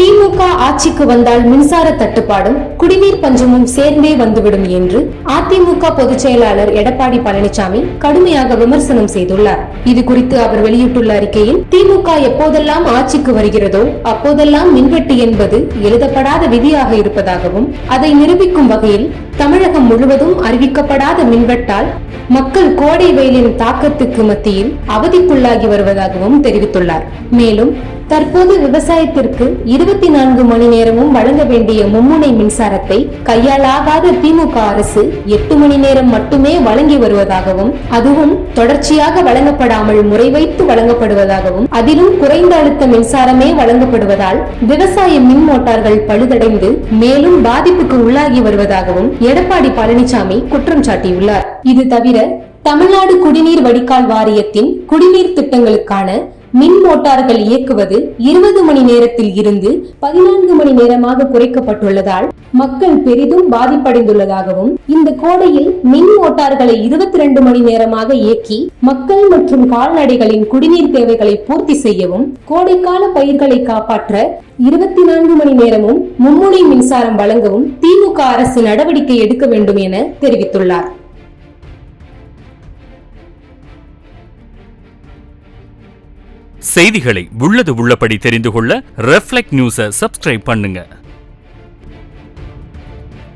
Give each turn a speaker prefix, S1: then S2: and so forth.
S1: திமுக ஆட்சிக்கு வந்தால் மின்சார தட்டுப்பாடும் குடிநீர் பஞ்சமும் சேர்ந்தே வந்துவிடும் என்று அதிமுக பொதுச் செயலாளர் எடப்பாடி பழனிசாமி கடுமையாக விமர்சனம் செய்துள்ளார். இது குறித்து அவர் வெளியிட்டுள்ள அறிக்கையில், திமுக எப்போதெல்லாம் ஆட்சிக்கு வருகிறதோ அப்போதெல்லாம் மின்வெட்டு என்பது எழுதப்படாத விதியாக இருப்பதாகவும், அதை நிரூபிக்கும் வகையில் தமிழகம் முழுவதும் அறிவிக்கப்படாத மின்வெட்டால் மக்கள் கோடை வெயிலின் தாக்கத்துக்கு மத்தியில் அவதிக்குள்ளாகி வருவதாகவும் தெரிவித்துள்ளார். மேலும் தற்போது விவசாயத்திற்கு 24 மணி நேரமும் வழங்க வேண்டிய மும்முனை மின்சாரத்தை கையாளாகாத திமுக அரசு 8 மணி நேரம் மட்டுமே வழங்கி வருவதாகவும், அதுவும் தொடர்ச்சியாக வழங்கப்படாமல் முறை வைத்து வழங்கப்படுவதாகவும், அதிலும் குறைந்த அழுத்த மின்சாரமே வழங்கப்படுவதால் விவசாய மின் மோட்டார்கள் பழுதடைந்து மேலும் பாதிப்புக்கு உள்ளாகி வருவதாகவும் எடப்பாடி பழனிசாமி குற்றம் சாட்டியுள்ளார். இது தவிர தமிழ்நாடு குடிநீர் வடிகால் வாரியத்தின் குடிநீர் திட்டங்களுக்கான மின் மோட்டார்கள் இயக்குவது 20 மணி நேரத்தில் இருந்து 14 மணி நேரமாக குறைக்கப்பட்டுள்ளதால் மக்கள் பெரிதும் பாதிப்படைந்துள்ளதாகவும், இந்த கோடையில் மின் மோட்டார்களை 22 மணி நேரமாக இயக்கி மக்கள் மற்றும் கால்நடைகளின் குடிநீர் தேவைகளை பூர்த்தி செய்யவும், கோடைக்கால பயிர்களை காப்பாற்ற 24 மணி நேரமும் மும்முனை மின்சாரம் வழங்கவும் திமுக அரசு நடவடிக்கை எடுக்க வேண்டும் என தெரிவித்துள்ளார்.
S2: செய்திகளை உள்ளது உள்ளபடி தெரிந்து கொள்ள ரெஃப்ளெக்ட் நியூஸை சப்ஸ்கிரைப் பண்ணுங்க.